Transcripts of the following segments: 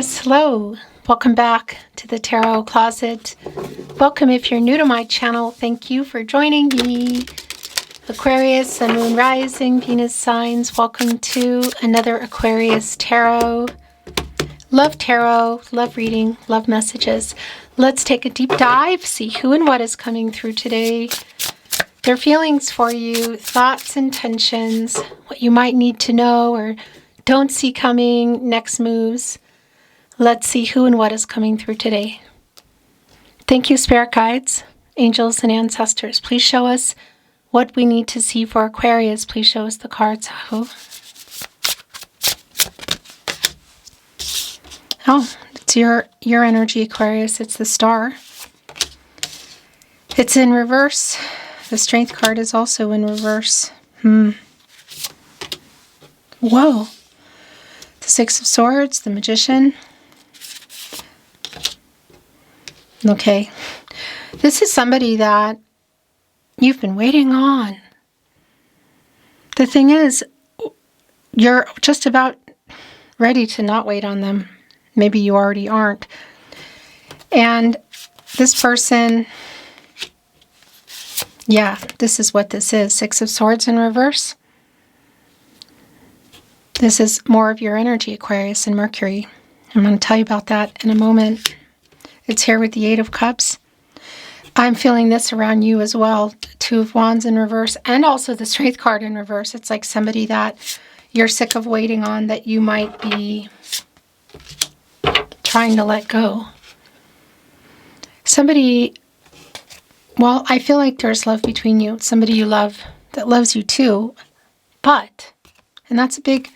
Aquarius, hello. Welcome back to the Tarot Closet. Welcome if you're new to my channel. Thank you for joining me. Aquarius, Sun, Moon, Rising, Venus signs. Welcome to another Aquarius Tarot. Love tarot, love reading, love messages. Let's take a deep dive, see who and what is coming through today. Their feelings for you, thoughts, intentions, what you might need to know or don't see coming, next moves. Let's see who and what is coming through today. Thank you, spirit guides, angels, and ancestors. Please show us what we need to see for Aquarius. Please show us the cards. Oh, it's your energy, Aquarius. It's the Star. It's in reverse. The Strength card is also in reverse. Whoa. The Six of Swords, the Magician. Okay. This is somebody that you've been waiting on. The thing is, you're just about ready to not wait on them. Maybe you already aren't. And this person, yeah, this is what this is. Six of Swords in reverse. This is more of your energy, Aquarius, and Mercury. I'm going to tell you about that in a moment. It's here with the Eight of Cups. I'm feeling this around you as well. Two of Wands in reverse and also the Strength card in reverse. It's like somebody that you're sick of waiting on, that you might be trying to let go. Somebody, well, I feel like there's love between you. Somebody you love that loves you too. But, and that's a big,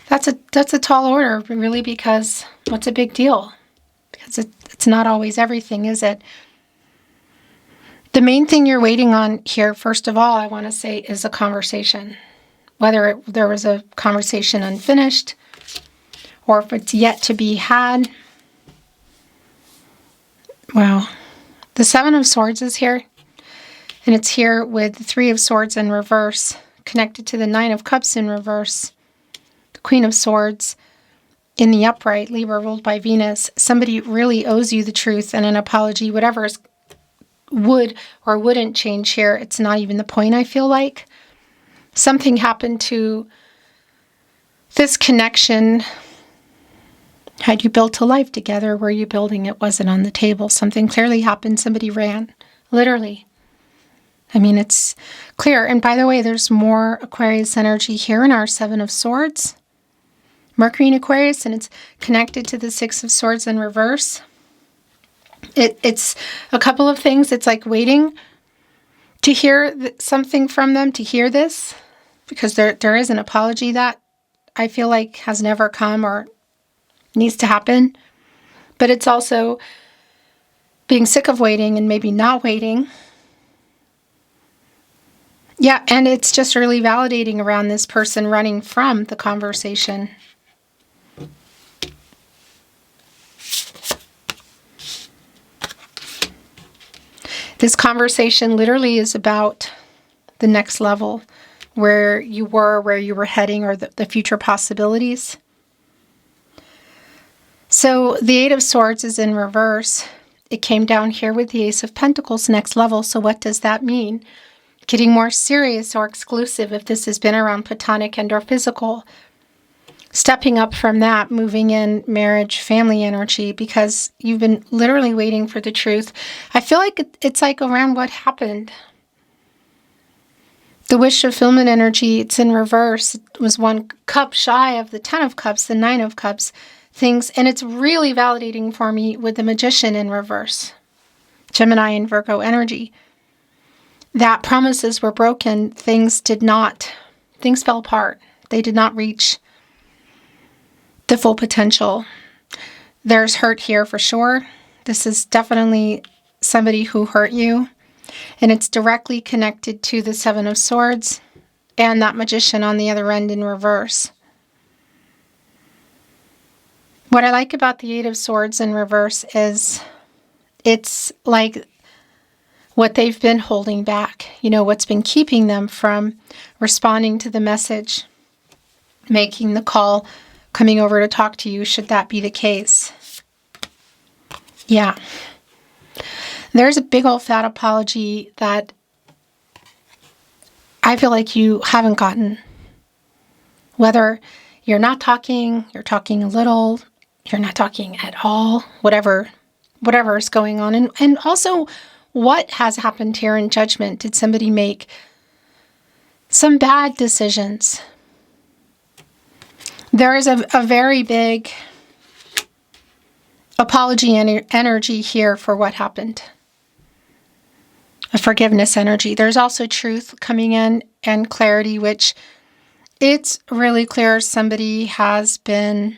that's a tall order, really, because what's a big deal? Because it's not always everything, is it? The main thing you're waiting on here, first of all, I want to say, is a conversation. Whether there was a conversation unfinished, or if it's yet to be had. Wow. The Seven of Swords is here. And it's here with the Three of Swords in reverse, connected to the Nine of Cups in reverse. The Queen of Swords in the upright, Libra ruled by Venus. Somebody really owes you the truth and an apology. Whatever would or wouldn't change here, it's not even the point, I feel like. Something happened to this connection. Had you built a life together? Were you building it? Wasn't on the table. Something clearly happened. Somebody ran. Literally. I mean, it's clear. And by the way, there's more Aquarius energy here in our Seven of Swords. Mercury in Aquarius, and it's connected to the Six of Swords in reverse. It's a couple of things. It's like waiting to hear something from them, to hear this. Because there is an apology that I feel like has never come or needs to happen. But it's also being sick of waiting and maybe not waiting. Yeah, and it's just really validating around this person running from the conversation. This conversation literally is about the next level, where you were heading, or the future possibilities. So the Eight of Swords is in reverse. It came down here with the Ace of Pentacles, next level. So what does that mean? Getting more serious or exclusive if this has been around platonic and or physical. Stepping up from that, moving in marriage, family energy, because you've been literally waiting for the truth. I feel like it's like around what happened. The wish fulfillment energy, it's in reverse. It was one cup shy of the Ten of Cups, the Nine of Cups things. And it's really validating for me with the Magician in reverse. Gemini and Virgo energy. That promises were broken. Things fell apart. They did not reach the full potential. There's hurt here for sure. This is definitely somebody who hurt you. And it's directly connected to the Seven of Swords and that Magician on the other end in reverse. What I like about the Eight of Swords in reverse is it's like what they've been holding back. You know, what's been keeping them from responding to the message, making the call coming over to talk to you, should that be the case. Yeah. There's a big old fat apology that I feel like you haven't gotten. Whether you're not talking, you're talking a little, you're not talking at all, whatever is going on. And also, what has happened here in judgment? Did somebody make some bad decisions? There is a very big apology energy here for what happened. A forgiveness energy. There's also truth coming in and clarity, which it's really clear somebody has been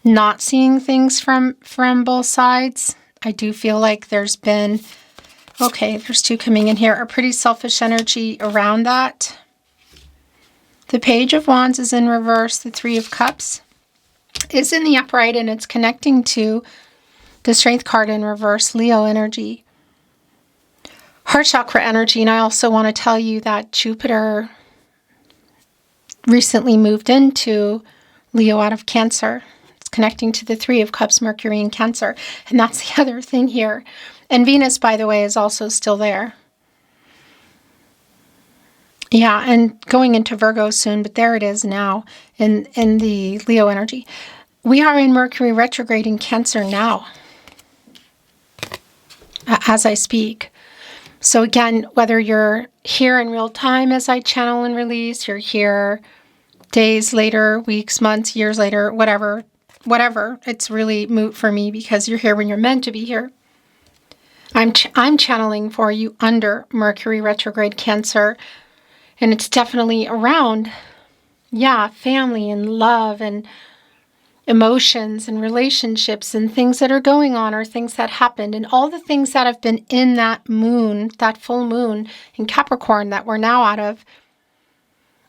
not seeing things from both sides. I do feel like there's been, okay, there's two coming in here, a pretty selfish energy around that. The Page of Wands is in reverse. The Three of Cups is in the upright, and it's connecting to the Strength card in reverse, Leo energy. Heart chakra energy, and I also want to tell you that Jupiter recently moved into Leo out of Cancer. It's connecting to the Three of Cups, Mercury in Cancer, and that's the other thing here. And Venus, by the way, is also still there. Yeah, and going into Virgo soon, but there it is now in the Leo energy. We are in Mercury retrograde in Cancer now, as I speak. So again, whether you're here in real time as I channel and release, you're here days later, weeks, months, years later, whatever, it's really moot for me because you're here when you're meant to be here. I'm channeling for you under Mercury retrograde Cancer. And it's definitely around, yeah, family and love and emotions and relationships and things that are going on or things that happened and all the things that have been in that moon, that full moon in Capricorn that we're now out of.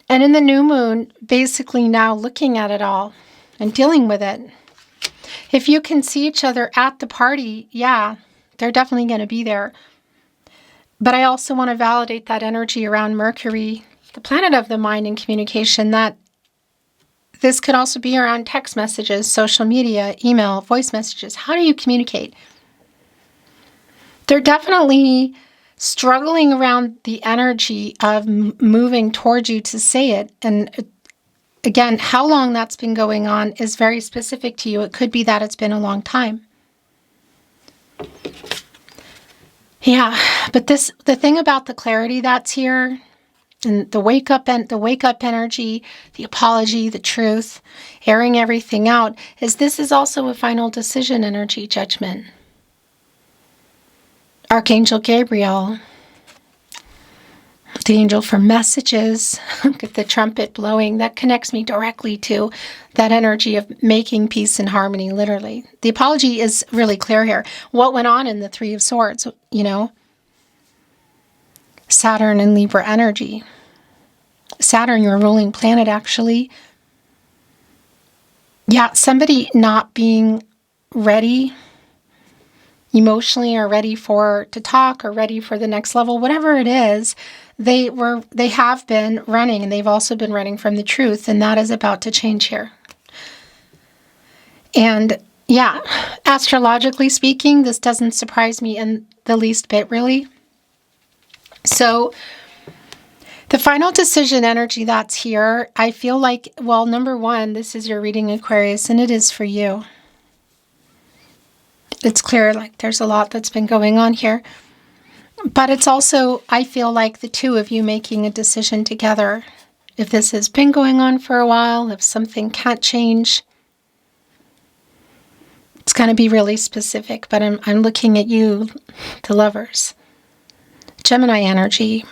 And in the new moon, basically now looking at it all and dealing with it. If you can see each other at the party, yeah, they're definitely going to be there. But I also want to validate that energy around Mercury, the planet of the mind and communication, that this could also be around text messages, social media, email, voice messages. How do you communicate? They're definitely struggling around the energy of moving towards you to say it. And again, how long that's been going on is very specific to you. It could be that it's been a long time. Yeah, but the thing about the clarity that's here, and the wake up energy, the apology, the truth, airing everything out, is this is also a final decision energy, judgment. Archangel Gabriel, the angel for messages, get the trumpet blowing, that connects me directly to that energy of making peace and harmony, literally. The apology is really clear here. What went on in the Three of Swords, you know? Saturn and Libra energy. Saturn, your ruling planet, actually. Yeah, somebody not being ready emotionally or ready to talk or ready for the next level, whatever it is, they have been running, and they've also been running from the truth, and that is about to change here. And yeah, astrologically speaking, this doesn't surprise me in the least bit, really. So the final decision energy that's here, I feel like, well, number one, this is your reading, Aquarius, and it is for you. It's clear, like, there's a lot that's been going on here. But it's also, I feel like, the two of you making a decision together. If this has been going on for a while, if something can't change, it's going to be really specific. But I'm looking at you, the lovers. Gemini energy.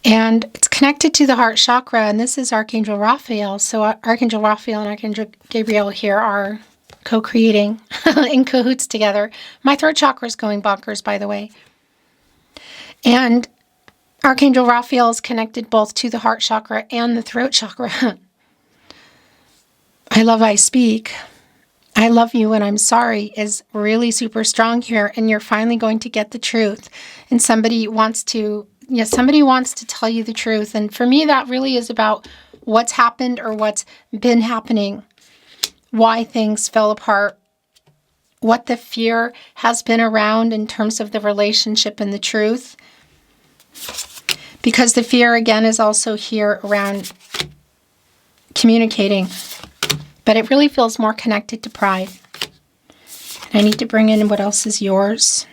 And it's connected to the heart chakra, and this is Archangel Raphael. So Archangel Raphael and Archangel Gabriel here are co-creating in cahoots together. My throat chakra is going bonkers, by the way. And Archangel Raphael is connected both to the heart chakra and the throat chakra. I love I speak. I love you and I'm sorry is really super strong here, and you're finally going to get the truth. And somebody wants to tell you the truth. And for me, that really is about what's happened or what's been happening, why things fell apart, what the fear has been around in terms of the relationship and the truth. Because the fear, again, is also here around communicating. But it really feels more connected to pride. I need to bring in what else is yours.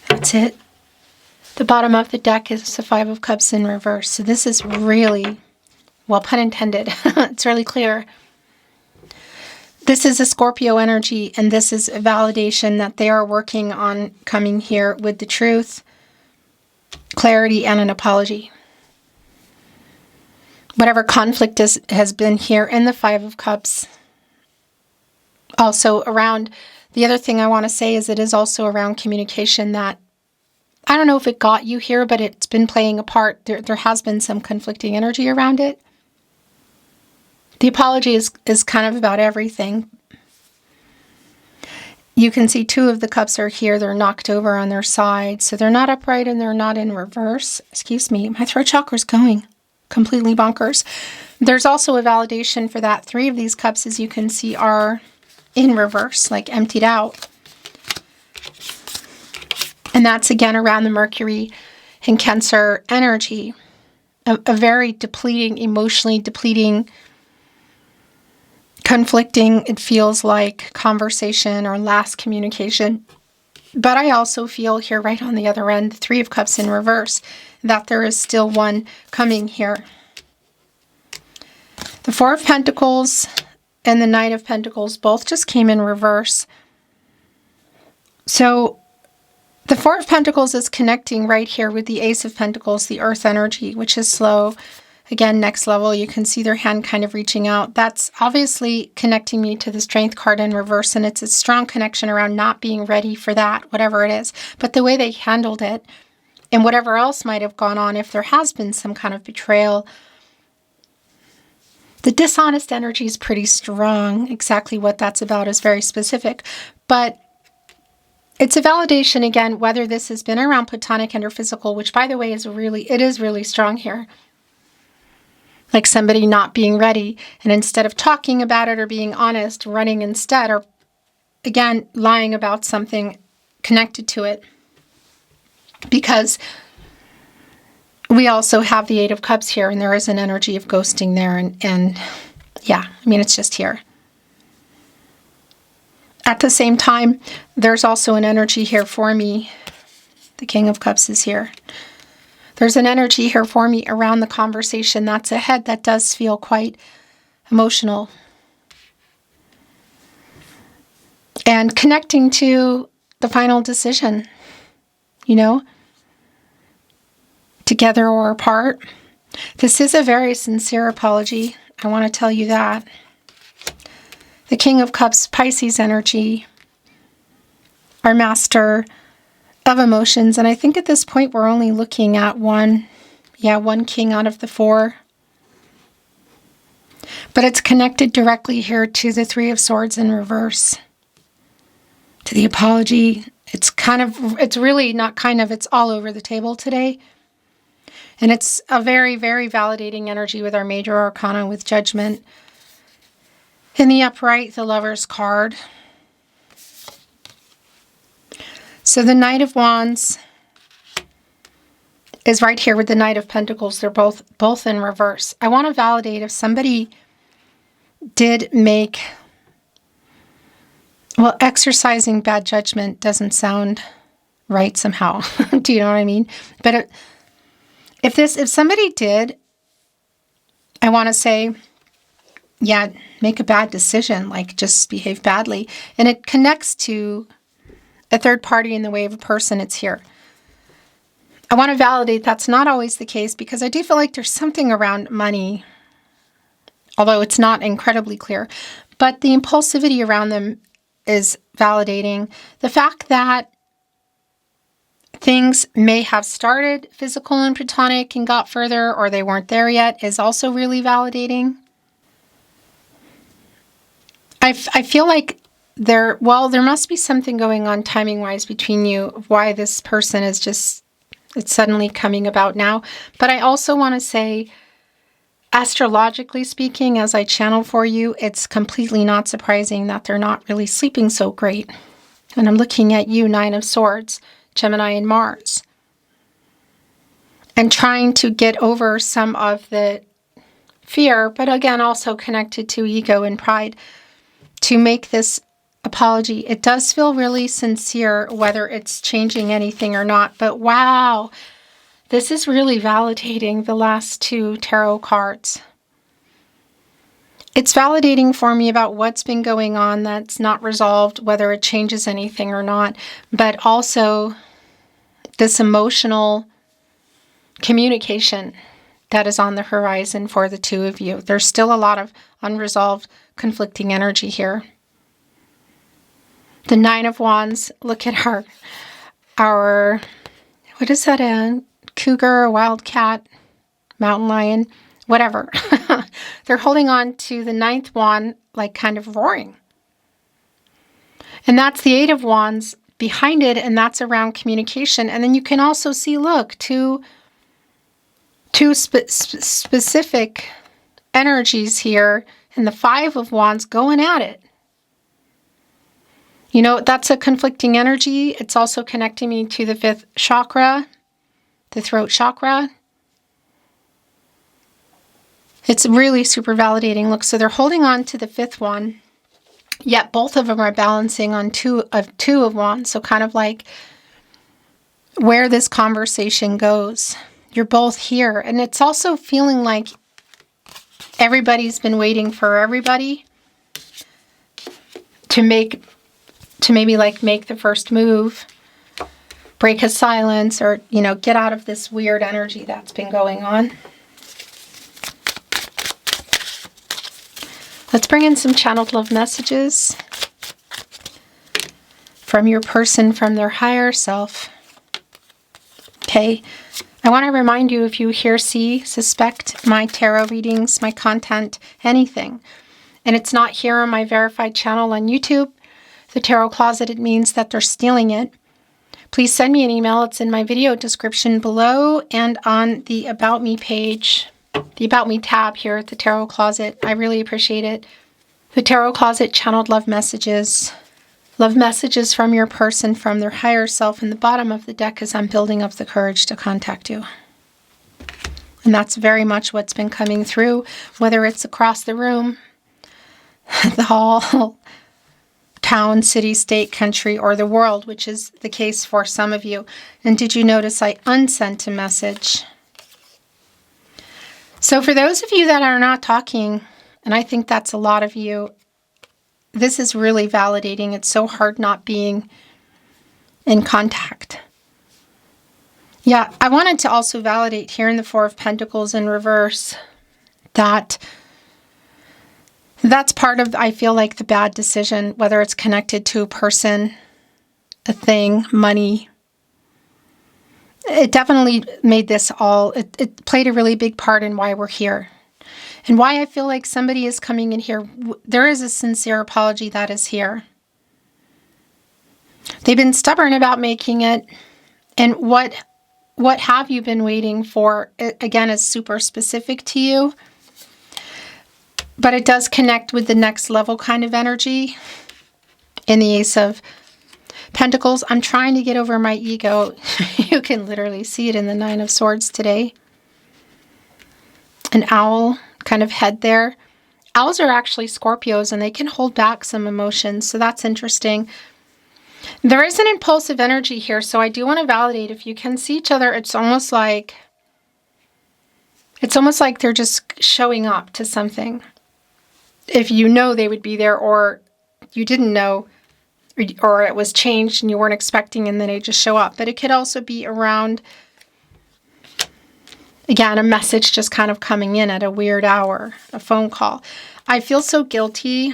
That's it. The bottom of the deck is the Five of Cups in reverse. So this is really, well, pun intended. It's really clear. This is a Scorpio energy, and this is a validation that they are working on coming here with the truth, clarity, and an apology. Whatever conflict has been here in the Five of Cups. Also around, the other thing I want to say is it is also around communication that, I don't know if it got you here, but it's been playing a part. There has been some conflicting energy around it. The apology is kind of about everything. You can see two of the cups are here. They're knocked over on their side. So they're not upright and they're not in reverse. Excuse me, my throat chakra's going completely bonkers. There's also a validation for that. Three of these cups, as you can see, are in reverse, like emptied out. And that's again around the Mercury and Cancer energy. A very depleting, emotionally depleting, conflicting, it feels like, conversation or last communication. But I also feel here right on the other end, the Three of Cups in reverse, that there is still one coming here. The Four of Pentacles and the Knight of Pentacles both just came in reverse. So the Four of Pentacles is connecting right here with the Ace of Pentacles, the Earth energy, which is slow. Again, next level, you can see their hand kind of reaching out. That's obviously connecting me to the Strength card in reverse, and it's a strong connection around not being ready for that, whatever it is. But the way they handled it, and whatever else might have gone on, if there has been some kind of betrayal, the dishonest energy is pretty strong. Exactly what that's about is very specific. But it's a validation, again, whether this has been around platonic and or physical, which, by the way, is really strong here. Like somebody not being ready, and instead of talking about it or being honest, running instead, or, again, lying about something connected to it. Because we also have the Eight of Cups here, and there is an energy of ghosting there, and yeah, I mean, it's just here. At the same time, there's also an energy here for me. The King of Cups is here. There's an energy here for me around the conversation that's ahead that does feel quite emotional. And connecting to the final decision, you know, together or apart. This is a very sincere apology. I want to tell you that. The King of Cups, Pisces energy, our master of emotions. And I think at this point we're only looking at one king out of the four. But it's connected directly here to the Three of Swords in reverse. To the apology. It's all over the table today. And it's a very, very validating energy with our major arcana with Judgment. In the upright, the Lover's card. So the Knight of Wands is right here with the Knight of Pentacles. They're both in reverse. I want to validate if somebody did make, well, exercising bad judgment doesn't sound right somehow. Do you know what I mean? But if somebody did, I want to say, yeah, make a bad decision, like just behave badly. And it connects to a third party in the way of a person. It's here. I want to validate that's not always the case, because I do feel like there's something around money, although it's not incredibly clear. But the impulsivity around them is validating. The fact that things may have started physical and platonic and got further, or they weren't there yet, is also really validating. I feel like there must be something going on timing-wise between you, of why this person is it's suddenly coming about now. But I also want to say Astrologically speaking, as I channel for you, it's completely not surprising that they're not really sleeping so great. And I'm looking at you, Nine of Swords, Gemini and Mars. And trying to get over some of the fear, but again, also connected to ego and pride, to make this apology. It does feel really sincere, whether it's changing anything or not. But wow, this is really validating the last two tarot cards. It's validating for me about what's been going on that's not resolved, whether it changes anything or not, but also this emotional communication that is on the horizon for the two of you. There's still a lot of unresolved, conflicting energy here. The Nine of Wands, look at our what is that, a cougar, a wildcat, mountain lion, whatever. They're holding on to the ninth wand, like kind of roaring. And that's the Eight of Wands behind it, and that's around communication. And then you can also see, look, two specific energies here, and the Five of Wands going at it. You know, that's a conflicting energy. It's also connecting me to the fifth chakra, the throat chakra. It's really super validating. Look, so they're holding on to the fifth one, yet both of them are balancing on two of wands. So kind of like where this conversation goes. You're both here. And it's also feeling like everybody's been waiting for everybody to maybe like make the first move, break a silence, or, you know, get out of this weird energy that's been going on. Let's bring in some channeled love messages from your person, from their higher self. Okay. I want to remind you, if you hear, see, suspect my tarot readings, my content, anything, and it's not here on my verified channel on YouTube, the Tarot Closet, it means that they're stealing it. Please send me an email. It's in my video description below and on the About Me page, the About Me tab here at the Tarot Closet. I really appreciate it. The Tarot Closet channeled love messages from your person, from their higher self, in the bottom of the deck as I'm building up the courage to contact you. And that's very much what's been coming through, whether it's across the room, the hall, town, city, state, country, or the world, which is the case for some of you. And did you notice I unsent a message? So for those of you that are not talking, and I think that's a lot of you, this is really validating. It's so hard not being in contact. Yeah, I wanted to also validate here in the Four of Pentacles in reverse that that's part of, I feel like, the bad decision, whether it's connected to a person, a thing, money. It definitely made this all, it played a really big part in why we're here. And why I feel like somebody is coming in here. There is a sincere apology that is here. They've been stubborn about making it. And what have you been waiting for? It, again, is super specific to you. But it does connect with the next level kind of energy in the Ace of Pentacles. I'm trying to get over my ego. You can literally see it in the Nine of Swords today. An owl kind of head there. Owls are actually Scorpios, and they can hold back some emotions, so that's interesting. There is an impulsive energy here, so I do want to validate. If you can see each other, it's almost like they're just showing up to something. If you know they would be there, or you didn't know, or it was changed and you weren't expecting, and then they just show up. But it could also be around, again, a message just kind of coming in at a weird hour, a phone call. I feel so guilty.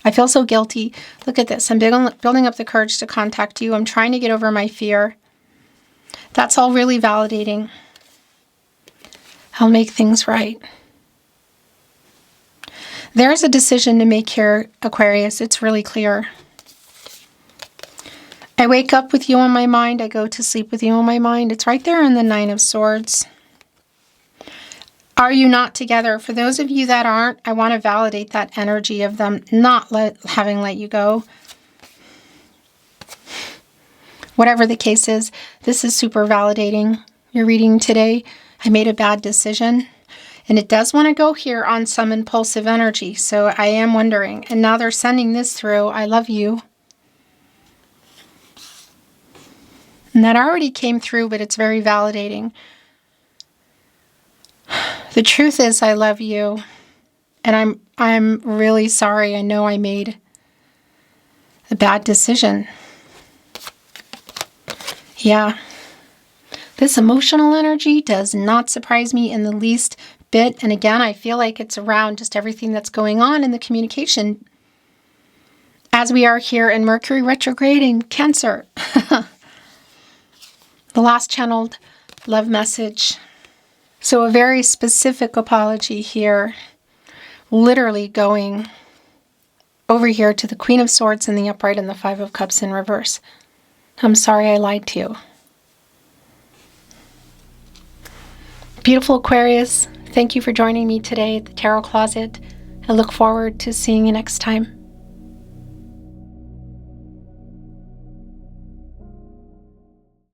I feel so guilty. Look at this. I'm building up the courage to contact you. I'm trying to get over my fear. That's all really validating. I'll make things right. There's a decision to make here, Aquarius. It's really clear. I wake up with you on my mind. I go to sleep with you on my mind. It's right there in the Nine of Swords. Are you not together? For those of you that aren't, I want to validate that energy of them not having let you go. Whatever the case is, this is super validating your reading today. I made a bad decision. And it does want to go here on some impulsive energy. So I am wondering. And now they're sending this through. I love you. And that already came through, but it's very validating. The truth is, I love you. And I'm really sorry. I know I made a bad decision. Yeah. This emotional energy does not surprise me in the least bit. And again, I feel like it's around just everything that's going on in the communication as we are here in Mercury retrograde in Cancer. The last channeled love message. So a very specific apology here, literally going over here to the Queen of Swords in the upright and the Five of Cups in reverse. I'm sorry I lied to you. Beautiful Aquarius, thank you for joining me today at the Tarot Closet. I look forward to seeing you next time.